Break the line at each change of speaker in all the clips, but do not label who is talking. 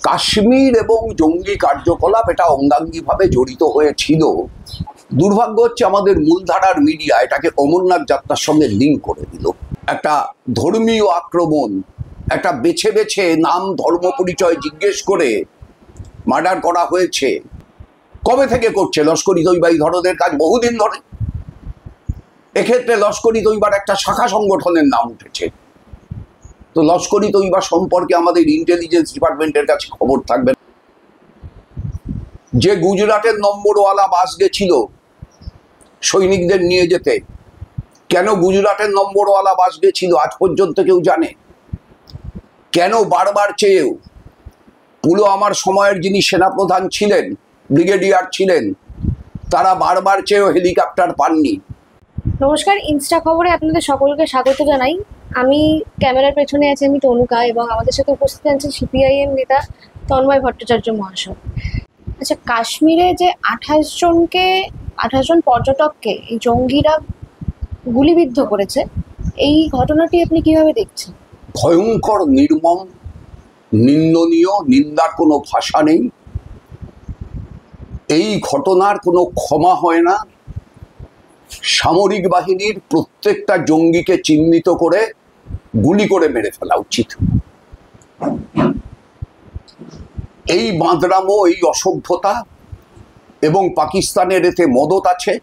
কাশ্মীর এবং জঙ্গি কার্যকলাপ এটা অঙ্গাঙ্গিভাবে জড়িত হয়েছিল। দুর্ভাগ্য হচ্ছে আমাদের মূলধারার মিডিয়া এটাকে অমরনাথ যাত্রার সঙ্গে লিঙ্ক করে দিল। একটা ধর্মীয় আক্রমণ, একটা বেছে বেছে নাম ধর্ম পরিচয় জিজ্ঞেস করে মার্ডার করা হয়েছে। কবে থেকে করছে লস্করি তৈবা এই ধরনের কাজ? বহুদিন ধরে। এক্ষেত্রে লস্করি তৈবার একটা শাখা সংগঠনের নাম উঠেছে। তো লস্করি তৈবা সম্পর্কে আমাদের ইন্টেলিজেন্স ডিপার্টমেন্টের কাছে খবর থাকবে। যে গুজরাটের নম্বরওয়ালা বাস গেছিল সৈনিকদের নিয়ে যেতে, কেন গুজরাটের নম্বরওয়ালা বাস গেছিল আজ পর্যন্ত কেউ জানে? কেন বারবার চেয়েও পুলওয়ামার সময়ের যিনি সেনাপ্রধান ছিলেন, ব্রিগেডিয়ার ছিলেন, তারা বারবার চেয়েও হেলিকপ্টার পাননি?
নমস্কার, ইনস্টা খবরে আপনাদের সকলকে স্বাগত জানাই। আমি ক্যামেরার পেছনে আছি আমি তনুকা, এবং আমাদের সাথে উপস্থিত আছেন সিপিআইএম নেতা তন্ময় ভট্টাচার্য মহাশয়। আচ্ছা, কাশ্মীরে যে 28 জন পর্যটককে এই জঙ্গিরা গুলিবিদ্ধ করেছে, এই ঘটনাটি আপনি কিভাবে দেখছেন?
ভয়ঙ্কর, নির্মম, নিন্দনীয়, নিন্দার কোনো ভাষা নেই। এই ঘটনার কোনো ক্ষমা হয় না। সামরিক বাহিনীর প্রত্যেকটা জঙ্গিকে চিহ্নিত করে গুলি করে মেরে ফেলা উচিত। এই বাঁদরামো, এই অসভ্যতা এবং পাকিস্তানের এতে মদত আছে,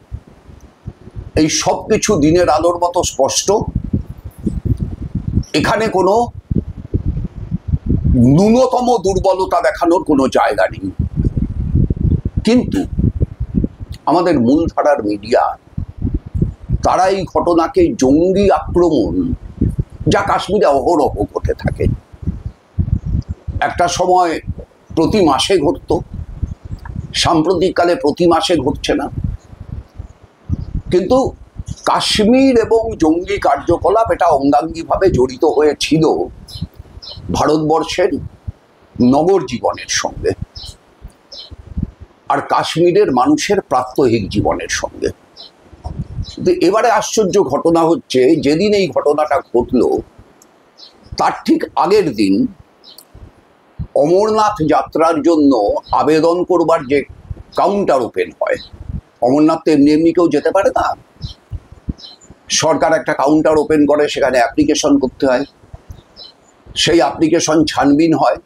এই সব কিছু দিনের আলোর মতো স্পষ্ট। এখানে কোনো ন্যূনতম দুর্বলতা দেখানোর কোনো জায়গা নেই। কিন্তু আমাদের মূলধারার মিডিয়া তারা এই ঘটনাকে জঙ্গি আক্রমণ, যা কাশ্মীরে অহরহ ঘটে থাকে, একটা সময় প্রতি মাসে ঘটত, সাম্প্রতিককালে প্রতি মাসে ঘটছে না। কিন্তু কাশ্মীর এবং জঙ্গি কার্যকলাপ এটা অঙ্গাঙ্গিভাবে জড়িত হয়েছিল ভারতবর্ষের নগর জীবনের সঙ্গে আর কাশ্মীরের মানুষের প্রাত্যহিক জীবনের সঙ্গে। কিন্তু এবারে আশ্চর্য ঘটনা হচ্ছে, যেদিন এই ঘটনাটা ঘটলো তার ঠিক আগের দিন অমরনাথ যাত্রার জন্য আবেদন করবার যে কাউন্টার ওপেন হয়, অমরনাথ তো এমনি এমনি কেউ যেতে পারে না, সরকার একটা কাউন্টার ওপেন করে, সেখানে অ্যাপ্লিকেশন করতে হয়, সেই অ্যাপ্লিকেশন ছানবিন হয়,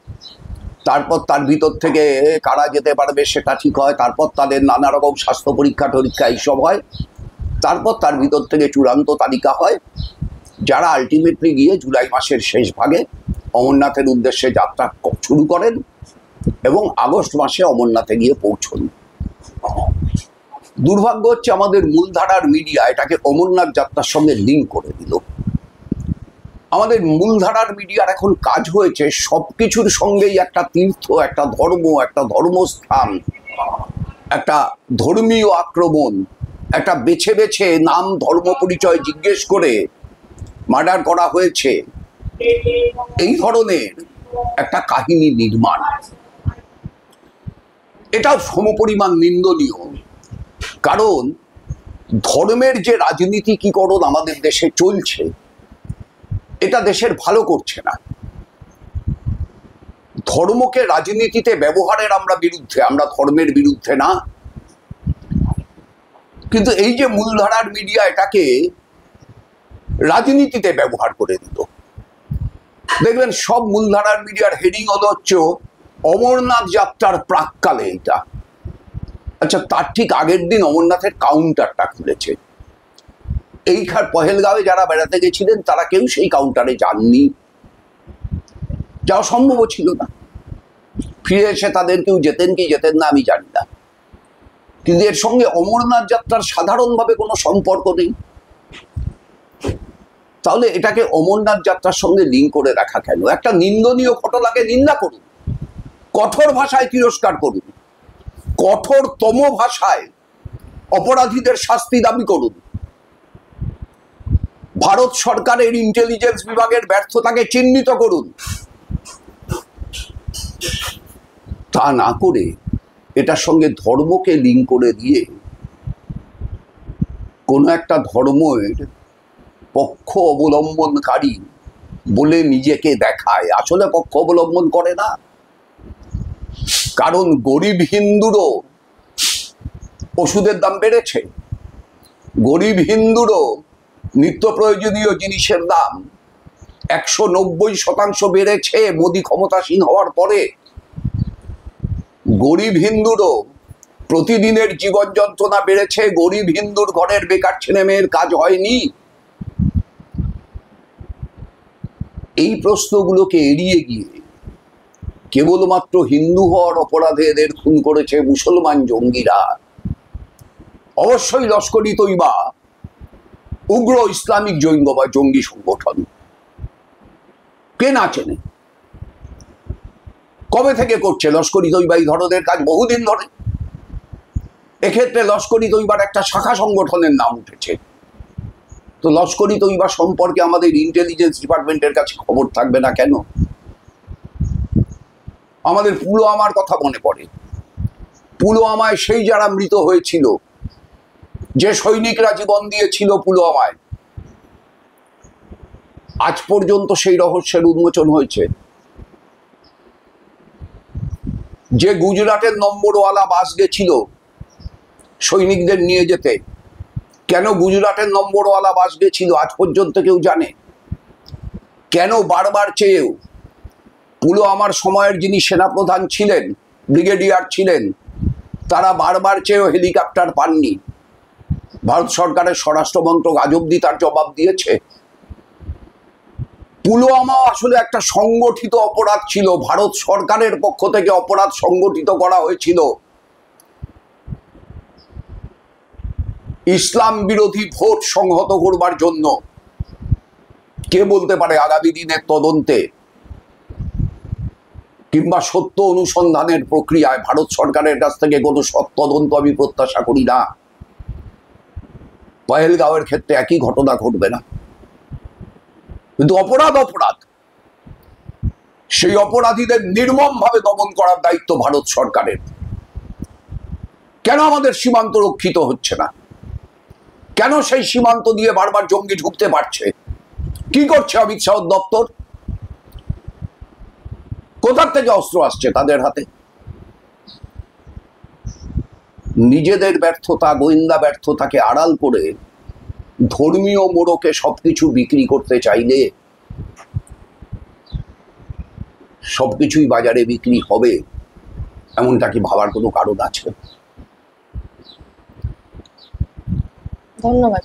তারপর তার ভিতর থেকে কারা যেতে পারবে সেটা ঠিক হয়, তারপর তাদের নানা রকম স্বাস্থ্য পরীক্ষা টরীক্ষা এইসব হয়, তারপর তার ভিতর থেকে চূড়ান্ত তালিকা হয়, যারা আলটিমেটলি গিয়ে জুলাই মাসের শেষ ভাগে অমরনাথের উদ্দেশ্যে যাত্রা শুরু করেন এবং আগস্ট মাসে অমরনাথে গিয়ে পৌঁছন। দুর্ভাগ্য হচ্ছে আমাদের মূলধারার মিডিয়া এটাকে অমরনাথ যাত্রার সঙ্গে লিঙ্ক করে দিল। আমাদের মূলধারার মিডিয়ার এখন কাজ হয়েছে সবকিছুর সঙ্গেই একটা তীর্থ, একটা ধর্ম, একটা ধর্মস্থান, একটা ধর্মীয় আক্রমণ, একটা বেছে বেছে নাম ধর্ম পরিচয় জিজ্ঞেস করে মার্ডার করা হয়েছে, এই ধরনের একটা কাহিনী নির্মাণ। এটাও সমপরিমাণ নিন্দনীয়। কারণ ধর্মের যে রাজনীতিকীকরণ আমাদের দেশে চলছে, এটা দেশের ভালো করছে না। ধর্মকে রাজনীতিতে ব্যবহারের আমরা বিরুদ্ধে, আমরা ধর্মের বিরুদ্ধে না। কিন্তু এই যে মূলধারার মিডিয়া এটাকে রাজনীতিতে ব্যবহার করে দিল। দেখবেন সব মূলধারার মিডিয়ার হেডিং হচ্ছে অমরনাথ যাত্রার প্রাককালে এটা। আচ্ছা, তার ঠিক আগের দিন অমরনাথের কাউন্টারটা খুলেছে। এইখান পহেলগাঁওয়ে যারা বেড়াতে গেছিলেন তারা কেউ সেই কাউন্টারে যাননি, যাওয়া সম্ভব ছিল না। ফিরে এসে তাদের কেউ যেতেন কি যেতেন না আমি জানি না, কিন্তু এর সঙ্গে অমরনাথ যাত্রার সাধারণভাবে কোনো সম্পর্ক নেই। তাহলে এটাকে অমরনাথ যাত্রার সঙ্গে লিঙ্ক করে রাখা কেন? একটা নিন্দনীয় ঘটনাকে নিন্দা করুন, কঠোর ভাষায় তিরস্কার করুন, কঠোরতম ভাষায় অপরাধীদের শাস্তি দাবি করুন, ভারত সরকারের ইন্টেলিজেন্স বিভাগের ব্যর্থতাকে চিহ্নিত করুন। তা না করে এটার সঙ্গে ধর্মকে লিঙ্ক করে দিয়ে কোনো একটা ধর্মের পক্ষ অবলম্বনকারী বলে নিজেকে দেখায়, আসলে পক্ষ অবলম্বন করে না। কারণ গরিব হিন্দুরও ওষুধের দাম বেড়েছে, গরিব হিন্দুরও নিত্য প্রয়োজনীয় জিনিসের দাম 190% বেড়েছে মোদী ক্ষমতাসীন হওয়ার পরে। গরিব হিন্দুরও প্রতিদিনের জীবন যন্ত্রণা বেড়েছে, গরিব হিন্দুর ঘরের বেকার ছেলে মেয়ের কাজ হয়নি। এই প্রশ্নগুলোকে এড়িয়ে গিয়ে কেবলমাত্র হিন্দু হওয়ার অপরাধে এদের খুন করেছে মুসলমান জঙ্গিরা। অবশ্যই লস্কর-ই তৈবা উগ্র ইসলামিক জঙ্গি সংগঠন, কে না চেনে? কবে থেকে করছে লস্কর-ই তৈবা এই ধরনের কাজ? বহুদিন ধরে। এক্ষেত্রে লস্কর-ই তৈবার একটা শাখা সংগঠনের নাম উঠেছে। তো লস্কর-ই তৈবা সম্পর্কে আমাদের ইন্টেলিজেন্স ডিপার্টমেন্টের কাছে খবর থাকবে না কেন? আমাদের পুলওয়ামার কথা মনে পড়ে। পুলওয়ামায় সেই যারা মৃত হয়েছিল, যে সৈনিকরা জীবন দিয়েছিল পুলওয়ামায়, আজ পর্যন্ত সেই রহস্যের উন্মোচন হয়েছে। যে গুজরাটের নম্বরওয়ালা বাস গেছিল সৈনিকদের নিয়ে যেতে, কেন গুজরাটের নম্বরওয়ালা বাস গেছিল আজ পর্যন্ত কেউ জানে? কেন বারবার চেয়েও পুলওয়ামার সময়ের যিনি সেনাপ্রধান ছিলেন, ব্রিগেডিয়ার ছিলেন, তারা বারবার চেয়েও হেলিকপ্টার পাননি? ভারত সরকারের স্বরাষ্ট্র মন্ত্রক আজ অব্দি তার জবাব দিয়েছে? পুলওয়ামা আসলে একটা সংগঠিত অপরাধ ছিল। ভারত সরকারের পক্ষ থেকে অপরাধ সংগঠিত করা হয়েছিল। ইসলাম বিরোধী ভোট সংহত করবার জন্য। কে বলতে পারে আগামী দিনের তদন্তে কিংবা সত্য অনুসন্ধানের প্রক্রিয়ায় ভারত সরকারের কাছ থেকে কোনো সৎ তদন্ত আমি প্রত্যাশা করি না। পহেলগাঁওয়ের ক্ষেত্রে একই ঘটনা ঘটবে না, কিন্তু অপরাধ অপরাধ। সেই অপরাধীদের নির্মমভাবে দমন করার দায়িত্ব ভারত সরকারের। কেন আমাদের সীমান্ত রক্ষিত হচ্ছে না? কেন সেই সীমান্ত দিয়ে বারবার জঙ্গি ঢুকতে পারছে? কি করছে অমিত শাহ দপ্তর? কোথার থেকে অস্ত্র আসছে তাদের হাতে? নিজেদের ব্যর্থতা, গোয়েন্দা ব্যর্থতাকে আড়াল করে ধর্মীয় মোড়কে সবকিছু বিক্রি করতে চাইলে সবকিছুই বাজারে বিক্রি হবে এমনটা কি ভাবার কোনো কারণ আছে?
ধন্যবাদ।